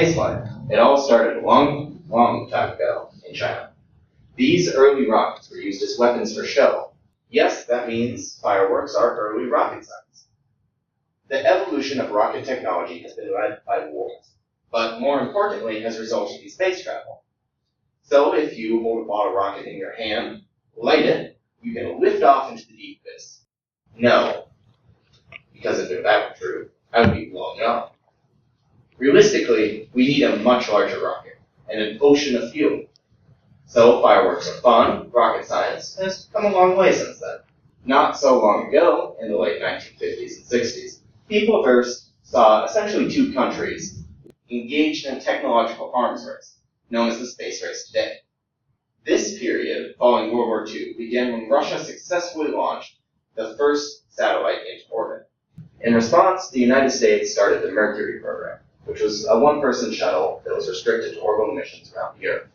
spaceflight, it all started a long, long time ago in China. These early rockets were used as weapons for show. Yes, that means fireworks are early rocket science. The evolution of rocket technology has been led by wars, but more importantly has resulted in space travel. So if you hold a bottle rocket in your hand, light it, you can lift off into the deep abyss. No, because if that were true, I would be blown up. Realistically, we need a much larger rocket and an ocean of fuel. So fireworks are fun, rocket science has come a long way since then. Not so long ago, in the late 1950s and 60s, people first saw essentially two countries engaged in a technological arms race, known as the space race today. This period, following World War II, began when Russia successfully launched the first satellite into orbit. In response, the United States started the Mercury program, which was a one-person shuttle that was restricted to orbital missions around the Earth.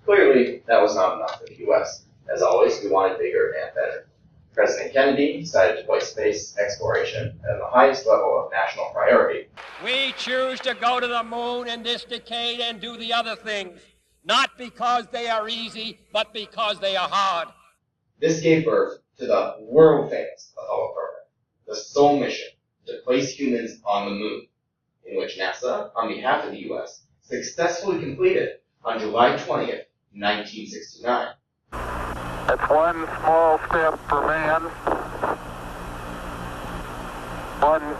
Clearly, that was not enough for the U.S. As always, we wanted bigger and better. President Kennedy decided to place space exploration at the highest level of national priority. We choose to go to the moon in this decade and do the other things, not because they are easy, but because they are hard. This gave birth to the world-famous Apollo program, the sole mission to place humans on the moon, in which NASA, on behalf of the U.S., successfully completed on July 20th, 1969. It's one small step for man, one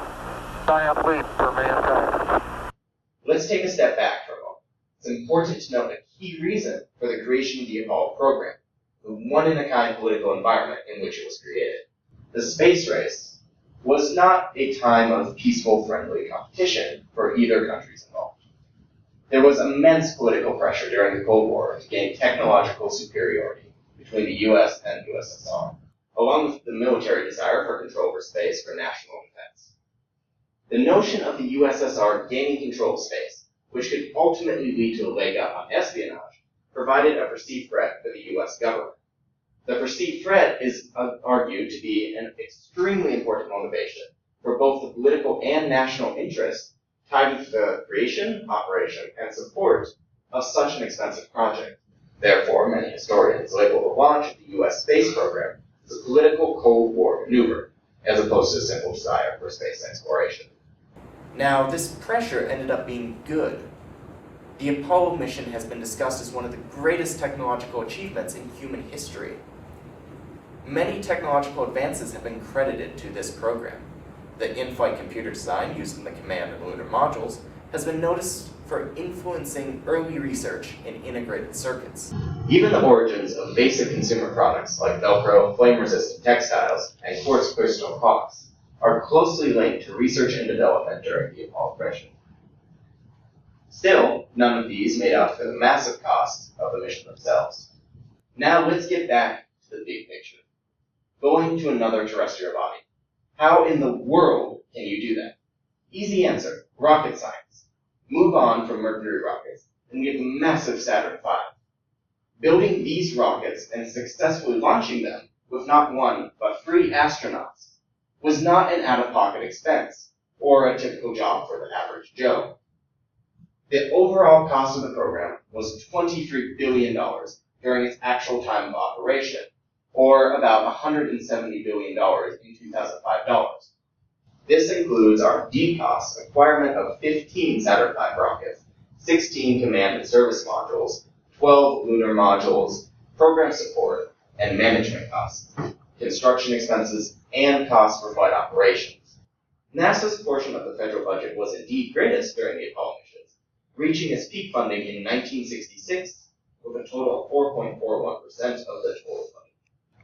giant leap for mankind. Let's take a step back for a moment. It's important to note a key reason for the creation of the Apollo program, the one-in-a-kind political environment in which it was created. The space race was not a time of peaceful, friendly competition for either countries involved. There was immense political pressure during the Cold War to gain technological superiority between the U.S. and USSR, along with the military desire for control over space for national defense. The notion of the USSR gaining control of space, which could ultimately lead to a leg up on espionage, provided a perceived threat for the U.S. government. The perceived threat is argued to be an extremely important motivation for both the political and national interests tied with the creation, operation, and support of such an expensive project. Therefore, many historians label the launch of the U.S. space program as a political Cold War maneuver, as opposed to a simple desire for space exploration. Now, this pressure ended up being good. The Apollo mission has been discussed as one of the greatest technological achievements in human history. Many technological advances have been credited to this program. The in-flight computer design used in the command and lunar modules has been noticed for influencing early research in integrated circuits. Even the origins of basic consumer products like Velcro, flame-resistant textiles, and quartz crystal clocks are closely linked to research and development during the Apollo mission. Still, none of these made up for the massive costs of the mission themselves. Now let's get back to the big picture. Going to another terrestrial body. How in the world can you do that? Easy answer, rocket science. Move on from Mercury rockets, and we have the massive Saturn V. Building these rockets and successfully launching them with not one, but 3 astronauts was not an out-of-pocket expense, or a typical job for the average Joe. The overall cost of the program was $23 billion during its actual time of operation, or about $170 billion in 2005 dollars. This includes R&D costs, acquirement of 15 Saturn V rockets, 16 command and service modules, 12 lunar modules, program support, and management costs, construction expenses, and costs for flight operations. NASA's portion of the federal budget was indeed greatest during the Apollo missions, reaching its peak funding in 1966 with a total of 4.41% of the total funding.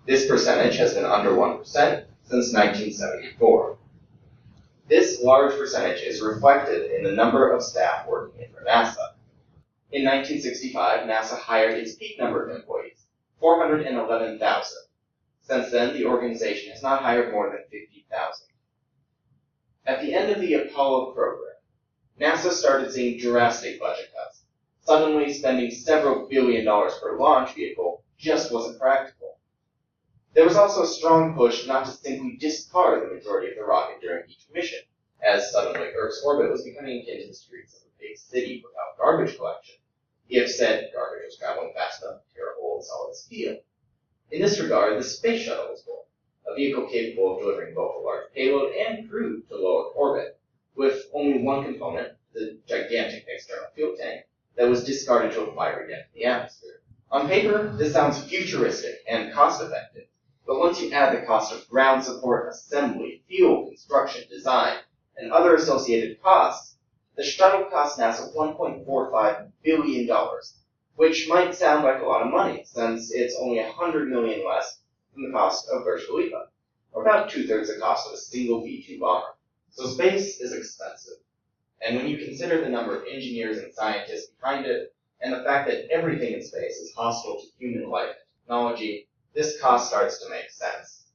This percentage has been under 1% since 1974. This large percentage is reflected in the number of staff working for NASA. In 1965, NASA hired its peak number of employees, 411,000. Since then, the organization has not hired more than 50,000. At the end of the Apollo program, NASA started seeing drastic budget cuts. Suddenly, spending several billion dollars per launch vehicle just wasn't practical. There was also a strong push not to simply discard the majority of the rocket during each mission, as suddenly Earth's orbit was becoming akin to the streets of a big city without garbage collection, if said garbage was traveling fast enough to tear a hole in solid steel. In this regard, the Space Shuttle was born, a vehicle capable of delivering both a large payload and crew to low Earth orbit, with only one component, the gigantic external fuel tank, that was discarded to a fiery death in the atmosphere. On paper, this sounds futuristic and cost-effective, but once you add the cost of ground support, assembly, fuel, construction, design, and other associated costs, the shuttle cost NASA $1.45 billion, which might sound like a lot of money, since it's only $100 million less than the cost of Burj Khalifa, or about two-thirds the cost of a single V-2 bomber. So space is expensive. And when you consider the number of engineers and scientists behind it, and the fact that everything in space is hostile to human life and technology, this cost starts to make sense.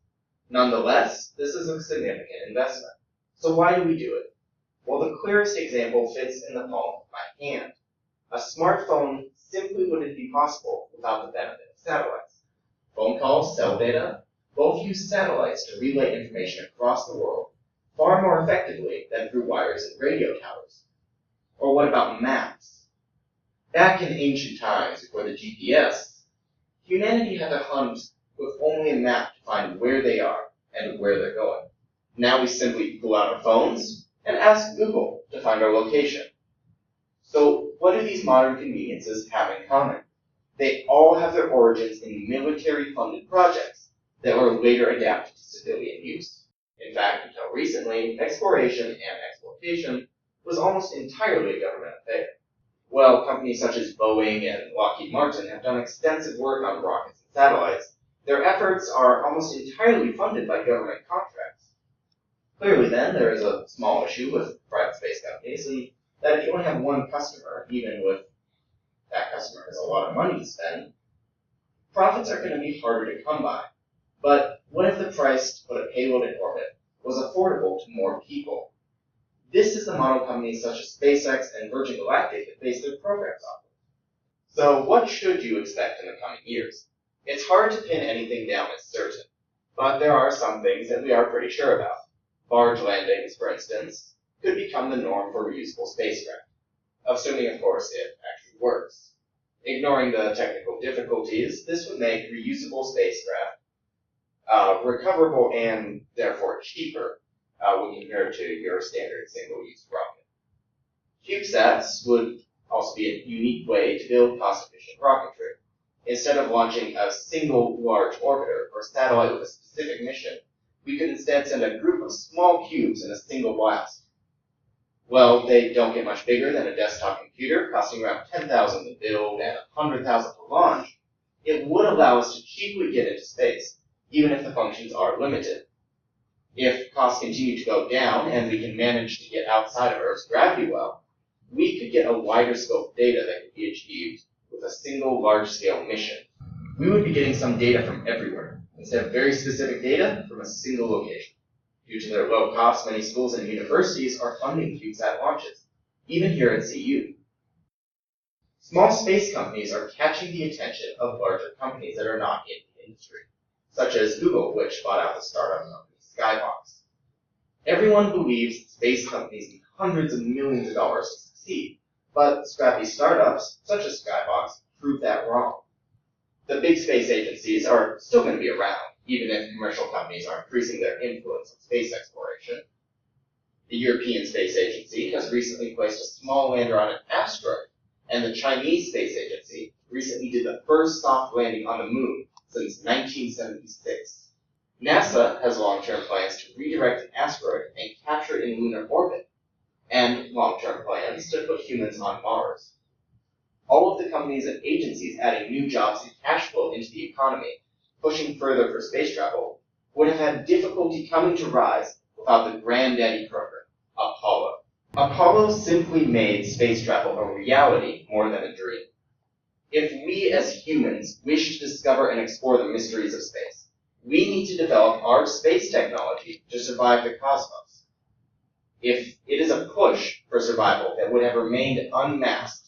Nonetheless, this is a significant investment. So why do we do it? Well, the clearest example fits in the palm of my hand. A smartphone simply wouldn't be possible without the benefit of satellites. Phone calls, cell data, both use satellites to relay information across the world far more effectively than through wires and radio towers. Or what about maps? Back in ancient times, before the GPS, humanity had to hunt with only a map to find where they are and where they're going. Now we simply pull out our phones and ask Google to find our location. So what do these modern conveniences have in common? They all have their origins in military-funded projects that were later adapted to civilian use. In fact, until recently, exploration and exploitation was almost entirely a government affair. While companies such as Boeing and Lockheed Martin have done extensive work on rockets and satellites, their efforts are almost entirely funded by government contracts. Clearly then, there is a small issue with private space companies, and that if you only have one customer, even with that customer has a lot of money to spend, profits are going to be harder to come by. But what if the price to put a payload in orbit was affordable to more people? This is the model companies such as SpaceX and Virgin Galactic that base their programs off of. So what should you expect in the coming years? It's hard to pin anything down as certain, but there are some things that we are pretty sure about. Barge landings, for instance, could become the norm for reusable spacecraft, assuming, of course, it actually works. Ignoring the technical difficulties, this would make reusable spacecraft recoverable and therefore cheaper when compared to your standard single-use rocket. CubeSats would also be a unique way to build cost-efficient rocketry. Instead of launching a single large orbiter or satellite with a specific mission, we could instead send a group of small cubes in a single blast. Well, they don't get much bigger than a desktop computer, costing around $10,000 to build and $100,000 to launch. It would allow us to cheaply get into space, even if the functions are limited. If costs continue to go down and we can manage to get outside of Earth's gravity well, we could get a wider scope of data that could be achieved with a single large-scale mission. We would be getting some data from everywhere, instead of very specific data from a single location. Due to their low cost, many schools and universities are funding CubeSat launches, even here at CU. Small space companies are catching the attention of larger companies that are not in the industry, such as Google, which bought out the startup company Skybox. Everyone believes space companies need hundreds of millions of dollars to succeed, but scrappy startups, such as Skybox, prove that wrong. The big space agencies are still going to be around, even if commercial companies are increasing their influence on space exploration. The European Space Agency has recently placed a small lander on an asteroid, and the Chinese Space Agency recently did the first soft landing on the moon since 1976. NASA has long-term plans to redirect an asteroid and capture it in lunar orbit, and long-term plans to put humans on Mars. All of the companies and agencies adding new jobs and cash flow into the economy, pushing further for space travel, would have had difficulty coming to rise without the granddaddy program, Apollo. Apollo simply made space travel a reality more than a dream. If we as humans wish to discover and explore the mysteries of space, we need to develop our space technology to survive the cosmos. If it is a push for survival that would have remained unmasked